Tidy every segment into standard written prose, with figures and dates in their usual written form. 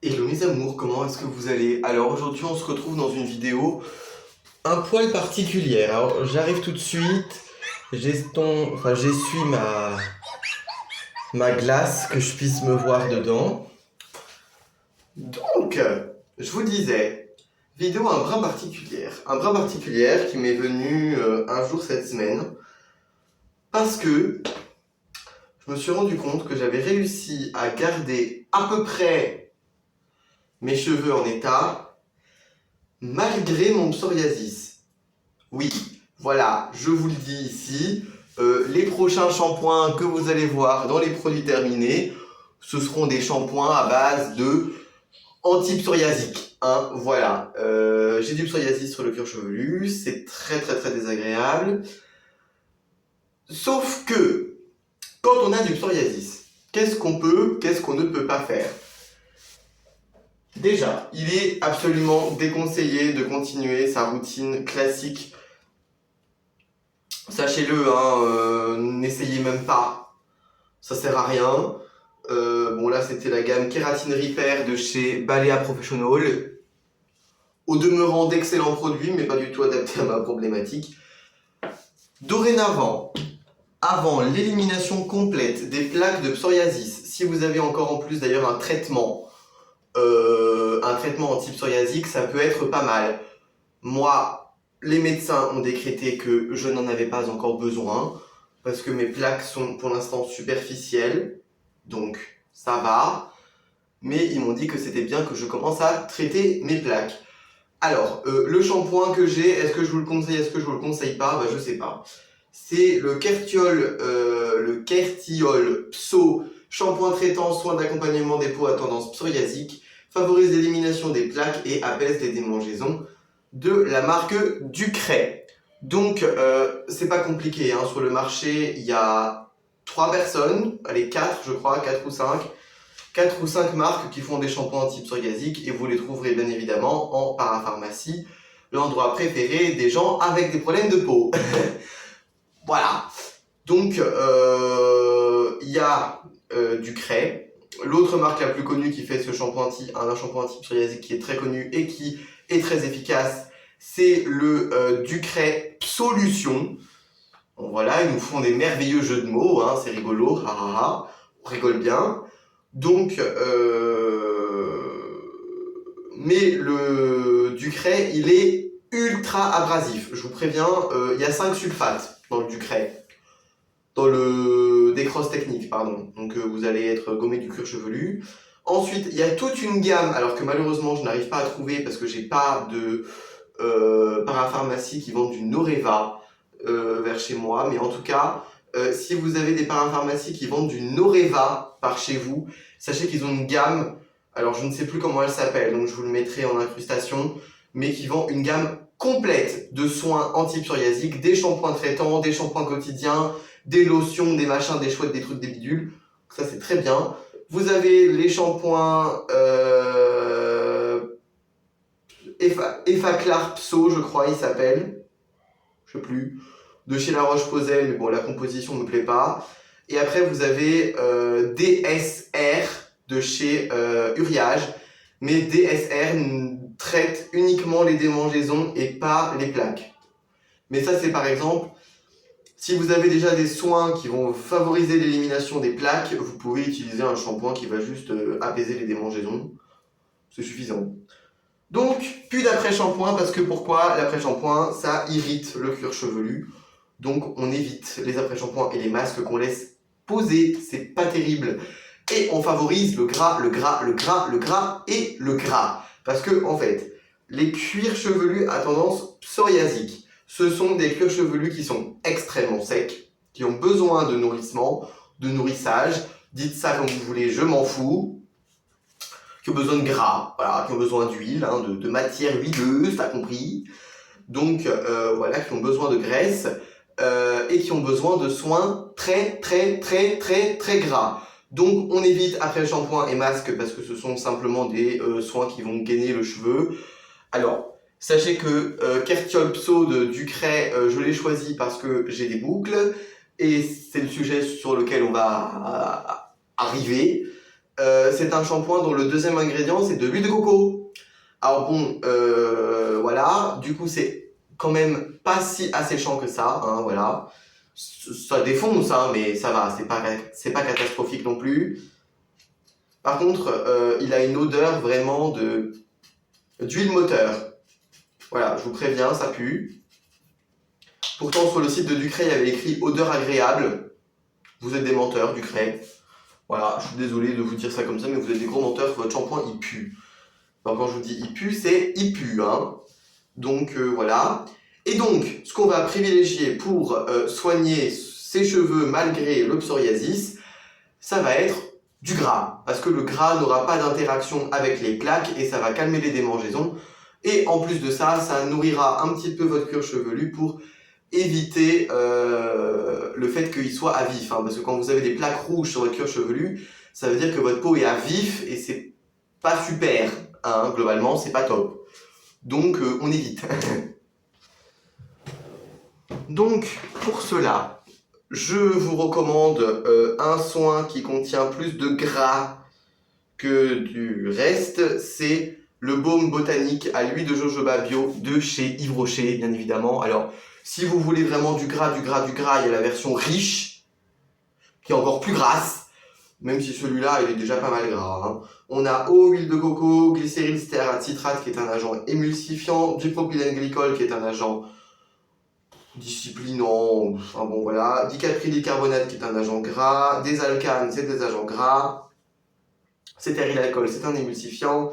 Hello mes amours, comment est-ce que vous allez? Alors aujourd'hui on se retrouve dans une vidéo un poil particulière. Alors j'arrive tout de suite, j'essuie ma glace que je puisse me voir dedans. Donc, je vous disais, vidéo un brin particulière. Un brin particulière qui m'est venu un jour cette semaine parce que je me suis rendu compte que j'avais réussi à garder à peu près mes cheveux en état malgré mon psoriasis. Oui, voilà, je vous le dis ici, les prochains shampoings que vous allez voir dans les produits terminés, ce seront des shampoings à base de anti-psoriasiques. Hein, voilà, j'ai du psoriasis sur le cuir chevelu, c'est très très très désagréable. Sauf que, quand on a du psoriasis, qu'est-ce qu'on ne peut pas faire? Déjà, il est absolument déconseillé de continuer sa routine classique. Sachez-le, hein, n'essayez même pas, ça sert à rien. Bon là c'était la gamme Keratin Repair de chez Balea Professional. Au demeurant d'excellents produits, mais pas du tout adaptés à ma problématique. Dorénavant, avant l'élimination complète des plaques de psoriasis, si vous avez encore en plus d'ailleurs un traitement anti-psoriasique, ça peut être pas mal. Moi, les médecins ont décrété que je n'en avais pas encore besoin, parce que mes plaques sont pour l'instant superficielles, donc ça va. Mais ils m'ont dit que c'était bien que je commence à traiter mes plaques. Alors, le shampoing que j'ai, est-ce que je vous le conseille, est-ce que je vous le conseille pas? Bah, je sais pas. C'est le Kertiol Pso, shampoing traitant, soin d'accompagnement des peaux à tendance psoriasique, favorise l'élimination des plaques et apaise les démangeaisons, de la marque Ducray. Donc, c'est pas compliqué, hein. Sur le marché, il y a 3 personnes, allez 4 je crois, 4 ou 5, 4 ou 5 marques qui font des shampoings anti-psoriasiques et vous les trouverez bien évidemment en parapharmacie, l'endroit préféré des gens avec des problèmes de peau. Voilà. Donc, il y a Ducray. L'autre marque la plus connue qui fait ce shampoing un shampoing anti-psoriasique qui est très connu et qui est très efficace, c'est le Ducray Solution. Bon, voilà, ils nous font des merveilleux jeux de mots, hein, c'est rigolo, on rigole bien. Donc, mais le Ducray, il est ultra abrasif. Je vous préviens, il y a 5 sulfates dans le Ducray. Dans le décrosse technique, pardon. Donc vous allez être gommé du cuir chevelu. Ensuite, il y a toute une gamme, alors que malheureusement je n'arrive pas à trouver parce que j'ai pas de parapharmacie qui vendent du Noreva vers chez moi. Mais en tout cas, si vous avez des parapharmacies qui vendent du Noreva par chez vous, sachez qu'ils ont une gamme, alors je ne sais plus comment elle s'appelle, donc je vous le mettrai en incrustation, mais qui vend une gamme complète de soins anti-psoriasiques, des shampoings traitants, des shampoings quotidiens, des lotions, des machins, des chouettes, des trucs, des bidules. Ça, c'est très bien. Vous avez les shampoings Effaclar Pso, je crois, il s'appelle. Je sais plus. De chez La Roche-Posay, mais bon, la composition ne me plaît pas. Et après, vous avez DSR de chez Uriage. Mais DSR traite uniquement les démangeaisons et pas les plaques. Mais ça, c'est par exemple, si vous avez déjà des soins qui vont favoriser l'élimination des plaques, vous pouvez utiliser un shampoing qui va juste apaiser les démangeaisons. C'est suffisant. Donc, plus d'après-shampoing, parce que pourquoi? L'après-shampoing, ça irrite le cuir chevelu. Donc, on évite les après-shampoings et les masques qu'on laisse poser. C'est pas terrible. Et on favorise le gras, le gras, le gras, le gras et le gras. Parce que, en fait, les cuirs chevelus à tendance psoriasique, ce sont des cuirs chevelus qui sont extrêmement secs, qui ont besoin de nourrissement, de nourrissage. Dites ça comme vous voulez, je m'en fous. Qui ont besoin de gras, voilà, qui ont besoin d'huile, hein, de matière huileuse, t'as compris. Donc, voilà, qui ont besoin de graisse et qui ont besoin de soins très, très, très, très, très gras. Donc, on évite après le shampoing et masque parce que ce sont simplement des soins qui vont gainer le cheveu. Alors, sachez que Kertiol Pso de Ducray, je l'ai choisi parce que j'ai des boucles et c'est le sujet sur lequel on va arriver. c'est un shampoing dont le deuxième ingrédient, c'est de l'huile de coco. Alors bon, voilà, du coup, c'est quand même pas si asséchant que ça, hein, voilà. Ça défonce, hein, mais ça va, c'est pas catastrophique non plus. Par contre, il a une odeur vraiment d'huile moteur. Voilà, je vous préviens, ça pue. Pourtant, sur le site de Ducray, il y avait écrit odeur agréable. Vous êtes des menteurs, Ducray. Voilà, je suis désolé de vous dire ça comme ça, mais vous êtes des gros menteurs, votre shampoing, il pue. Alors, quand je vous dis il pue, c'est il pue, hein. Donc, voilà. Et donc, ce qu'on va privilégier pour soigner ses cheveux malgré le psoriasis, ça va être du gras. Parce que le gras n'aura pas d'interaction avec les plaques et ça va calmer les démangeaisons. Et en plus de ça, ça nourrira un petit peu votre cuir chevelu pour éviter le fait qu'il soit à vif. Hein, parce que quand vous avez des plaques rouges sur votre cuir chevelu, ça veut dire que votre peau est à vif et c'est pas super. Hein, globalement, c'est pas top. Donc, on évite. Donc, pour cela, je vous recommande un soin qui contient plus de gras que du reste. C'est le baume botanique à l'huile de jojoba bio de chez Yves Rocher, bien évidemment. Alors, si vous voulez vraiment du gras, il y a la version riche, qui est encore plus grasse, même si celui-là, il est déjà pas mal gras. Hein. On a eau, huile de coco, glycéryl stéarate citrate, qui est un agent émulsifiant, du propylène glycol, qui est un agent disciplinant, enfin bon voilà, dicaprylyl carbonate, qui est un agent gras, des alcanes, c'est des agents gras, cétéryl alcool, c'est un émulsifiant.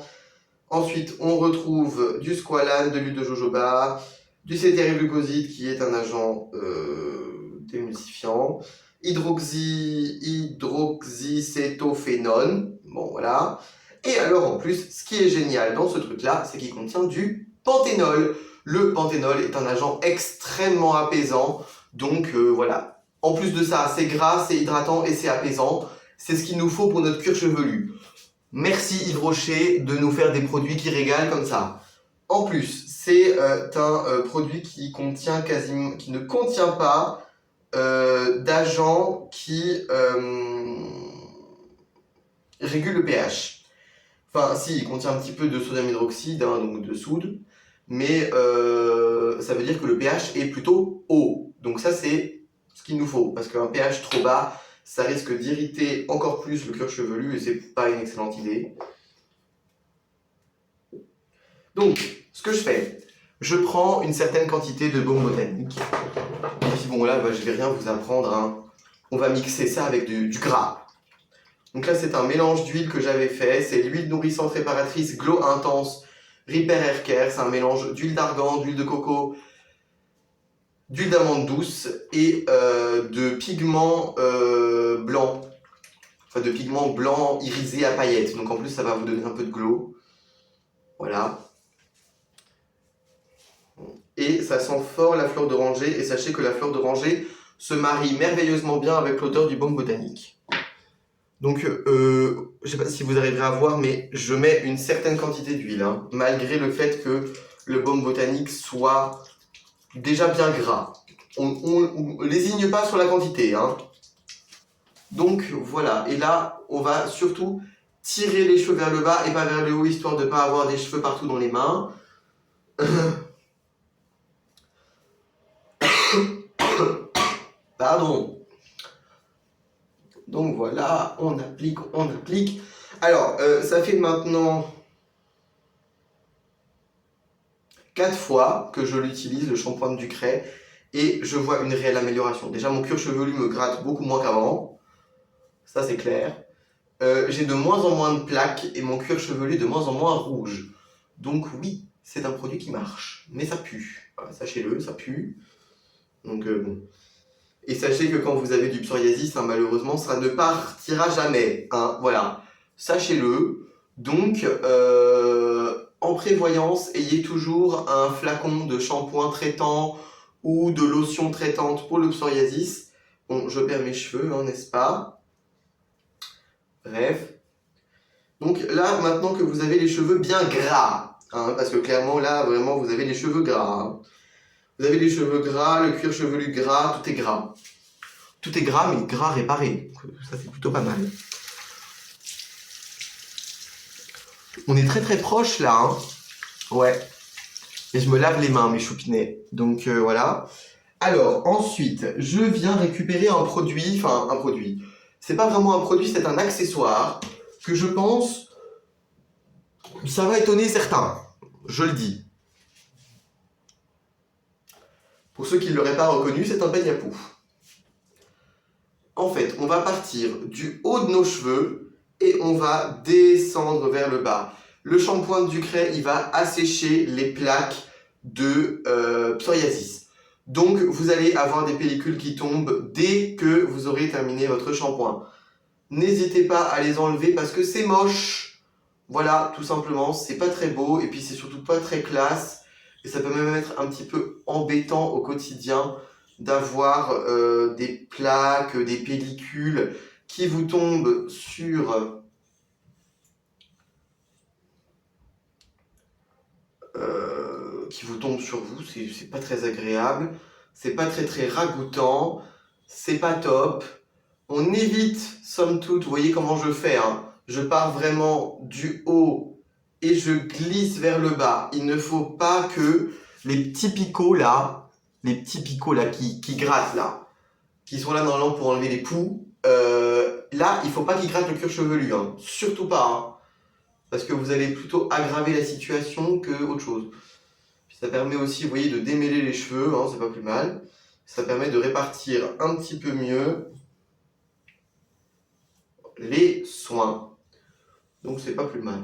Ensuite, on retrouve du squalane, de l'huile de jojoba, du cétérylglucoside qui est un agent démulsifiant, hydroxycétophénone, bon voilà. Et alors en plus, ce qui est génial dans ce truc-là, c'est qu'il contient du panthénol. Le panthénol est un agent extrêmement apaisant, donc voilà. En plus de ça, c'est gras, c'est hydratant et c'est apaisant. C'est ce qu'il nous faut pour notre cuir chevelu. Merci Yves Rocher de nous faire des produits qui régalent comme ça. En plus, c'est un produit qui ne contient pas d'agents qui régulent le pH. Enfin, si, il contient un petit peu de sodium hydroxyde, hein, donc de soude, mais ça veut dire que le pH est plutôt haut. Donc ça, c'est ce qu'il nous faut, parce qu'un pH trop bas, ça risque d'irriter encore plus le cuir chevelu et c'est pas une excellente idée. Donc, ce que je fais, je prends une certaine quantité de baume botanique. Et puis bon, là, je vais rien vous apprendre. Hein. On va mixer ça avec du gras. Donc là, c'est un mélange d'huile que j'avais fait. C'est l'huile nourrissante réparatrice Glow Intense Repair Hair Care. C'est un mélange d'huile d'argan, d'huile de coco, d'huile d'amande douce et de pigments blancs. Enfin, de pigments blancs irisés à paillettes. Donc en plus, ça va vous donner un peu de glow. Voilà. Et ça sent fort la fleur d'oranger. Et sachez que la fleur d'oranger se marie merveilleusement bien avec l'odeur du baume botanique. Donc, je ne sais pas si vous arriverez à voir, mais je mets une certaine quantité d'huile, hein, malgré le fait que le baume botanique soit déjà bien gras. On lésigne pas sur la quantité. Hein. Donc, voilà. Et là, on va surtout tirer les cheveux vers le bas et pas vers le haut, histoire de ne pas avoir des cheveux partout dans les mains. Pardon. Donc voilà, on applique. Alors, ça fait maintenant 4 fois que je l'utilise, le shampoing de Ducray, et je vois une réelle amélioration. Déjà, mon cuir chevelu me gratte beaucoup moins qu'avant, ça c'est clair. J'ai de moins en moins de plaques et mon cuir chevelu est de moins en moins rouge. Donc oui, c'est un produit qui marche, mais ça pue. Voilà, sachez-le, ça pue. Donc bon. Et sachez que quand vous avez du psoriasis, hein, malheureusement, ça ne partira jamais. Hein, voilà, sachez-le. Donc, en prévoyance, ayez toujours un flacon de shampoing traitant ou de lotion traitante pour le psoriasis. Bon, je perds mes cheveux, hein, n'est-ce pas? Bref. Donc là, maintenant que vous avez les cheveux bien gras, hein, parce que clairement, là, vraiment, vous avez les cheveux gras. Hein. Vous avez les cheveux gras, le cuir chevelu gras, tout est gras. Tout est gras, mais gras réparé. Ça, c'est plutôt pas mal. On est très très proche là, hein. Ouais. Et je me lave les mains, mes choupinets. Donc voilà. Alors, ensuite, je viens récupérer un produit, enfin un produit. C'est pas vraiment un produit, c'est un accessoire que je pense, ça va étonner certains. Je le dis. Pour ceux qui ne l'auraient pas reconnu, c'est un peigne à pouf. En fait, on va partir du haut de nos cheveux et on va descendre vers le bas. Le shampoing de Ducray, il va assécher les plaques de psoriasis. Donc, vous allez avoir des pellicules qui tombent dès que vous aurez terminé votre shampoing. N'hésitez pas à les enlever parce que c'est moche. Voilà, tout simplement, c'est pas très beau et puis c'est surtout pas très classe. Et ça peut même être un petit peu embêtant au quotidien d'avoir des plaques, des pellicules qui vous tombent sur... vous, c'est pas très agréable, c'est pas très ragoûtant, c'est pas top. On évite, somme toute, vous voyez comment je fais, hein. Je pars vraiment du haut et je glisse vers le bas. Il ne faut pas que les petits picots là qui grattent là, qui sont là normalement pour enlever les poux, là, il ne faut pas qu'ils grattent le cuir chevelu, hein. Surtout pas, hein. Parce que vous allez plutôt aggraver la situation que autre chose. Puis ça permet aussi, vous voyez, de démêler les cheveux, hein, c'est pas plus mal. Ça permet de répartir un petit peu mieux les soins. Donc c'est pas plus mal.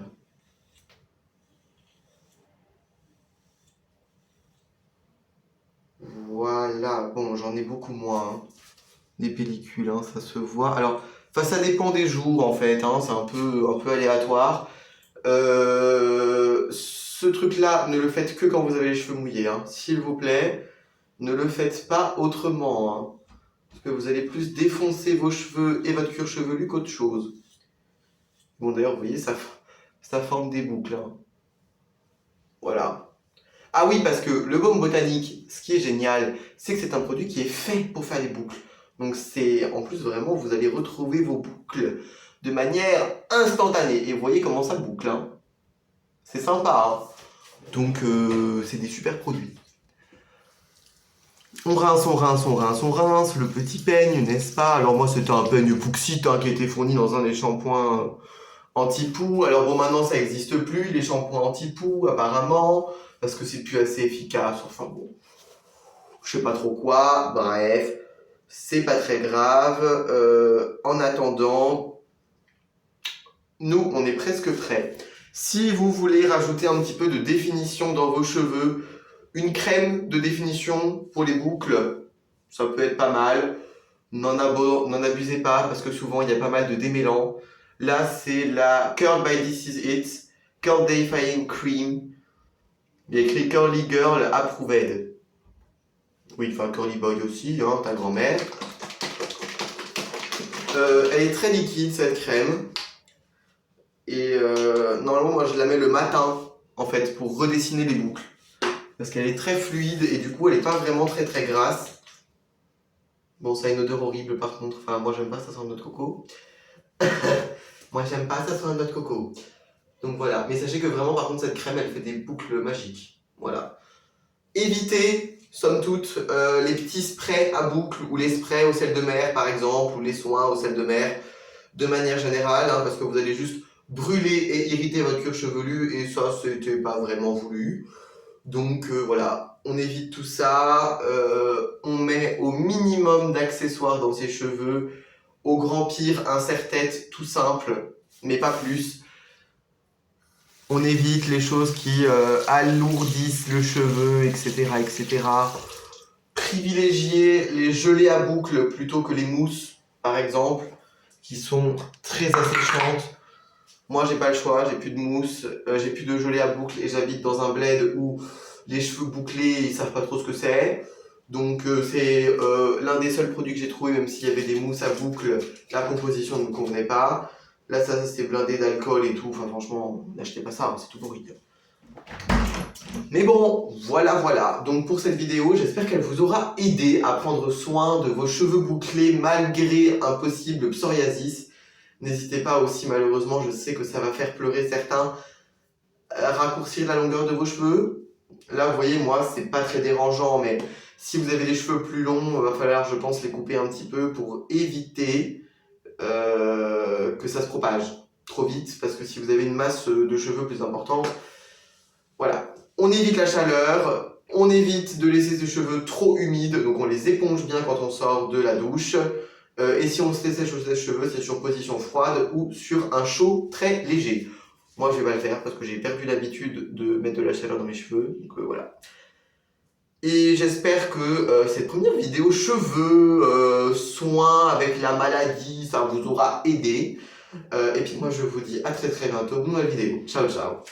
Voilà, bon, j'en ai beaucoup moins, hein, des pellicules, hein, ça se voit. Alors, ça dépend des jours en fait, hein, c'est un peu aléatoire. Ce truc-là, ne le faites que quand vous avez les cheveux mouillés, hein, s'il vous plaît. Ne le faites pas autrement, hein, parce que vous allez plus défoncer vos cheveux et votre cuir chevelu qu'autre chose. Bon, d'ailleurs, vous voyez, ça forme des boucles, hein. Voilà. Ah oui, parce que le baume botanique, ce qui est génial, c'est que c'est un produit qui est fait pour faire des boucles. Donc c'est, en plus, vraiment, vous allez retrouver vos boucles de manière instantanée. Et vous voyez comment ça boucle, hein. C'est sympa, hein. Donc c'est des super produits. On rince, le petit peigne, n'est-ce pas? Alors moi, c'était un peigne Pouxit, hein, qui a été fourni dans un des shampoings anti-poux. Alors bon, maintenant, ça n'existe plus, les shampoings anti-poux, apparemment, parce que c'est plus assez efficace. Enfin bon, je sais pas trop quoi. Bref, c'est pas très grave. En attendant, nous, on est presque prêts. Si vous voulez rajouter un petit peu de définition dans vos cheveux, une crème de définition pour les boucles, ça peut être pas mal. N'en abusez pas parce que souvent il y a pas mal de démêlants. Là, c'est la Curl by This Is It Curl Defying Cream. Il y a écrit Curly Girl Approved. Oui, enfin Curly Boy aussi, hein, ta grand-mère. Elle est très liquide cette crème. Et normalement, moi je la mets le matin en fait pour redessiner les boucles. Parce qu'elle est très fluide et du coup elle n'est pas vraiment très grasse. Bon, ça a une odeur horrible par contre. Enfin, moi j'aime pas, ça sent le noix de coco. Moi j'aime pas, ça sent le noix de coco. Donc voilà. Mais sachez que vraiment, par contre, cette crème elle fait des boucles magiques. Voilà. Évitez, somme toute, les petits sprays à boucles ou les sprays au sel de mer par exemple, ou les soins au sel de mer de manière générale, hein, parce que vous allez juste brûler et irriter votre cuir chevelu et ça, c'était pas vraiment voulu. Donc voilà, on évite tout ça, on met au minimum d'accessoires dans ses cheveux, au grand pire un serre-tête tout simple, mais pas plus. On évite les choses qui alourdissent le cheveu, etc., etc. Privilégiez les gelées à boucles plutôt que les mousses, par exemple, qui sont très asséchantes. Moi, j'ai pas le choix, j'ai plus de mousse, j'ai plus de gelée à boucles et j'habite dans un bled où les cheveux bouclés, ils savent pas trop ce que c'est. Donc, c'est l'un des seuls produits que j'ai trouvé, même s'il y avait des mousses à boucles, la composition ne me convenait pas. Là, ça c'est blindé d'alcool et tout. Enfin, franchement, n'achetez pas ça, c'est tout pourri. Mais bon, voilà. Donc, pour cette vidéo, j'espère qu'elle vous aura aidé à prendre soin de vos cheveux bouclés malgré un possible psoriasis. N'hésitez pas aussi, malheureusement, je sais que ça va faire pleurer certains, raccourcir la longueur de vos cheveux. Là, vous voyez, moi, c'est pas très dérangeant, mais si vous avez des cheveux plus longs, il va falloir, je pense, les couper un petit peu pour éviter que ça se propage trop vite, parce que si vous avez une masse de cheveux plus importante, voilà. On évite la chaleur, on évite de laisser ses cheveux trop humides, donc on les éponge bien quand on sort de la douche. Et si on se dessèche les cheveux, c'est sur position froide ou sur un chaud très léger. Moi, je vais pas le faire parce que j'ai perdu l'habitude de mettre de la chaleur dans mes cheveux, donc voilà. Et j'espère que cette première vidéo cheveux, soins avec la maladie, ça vous aura aidé. Et puis moi, je vous dis à très très bientôt pour une nouvelle vidéo. Ciao, ciao.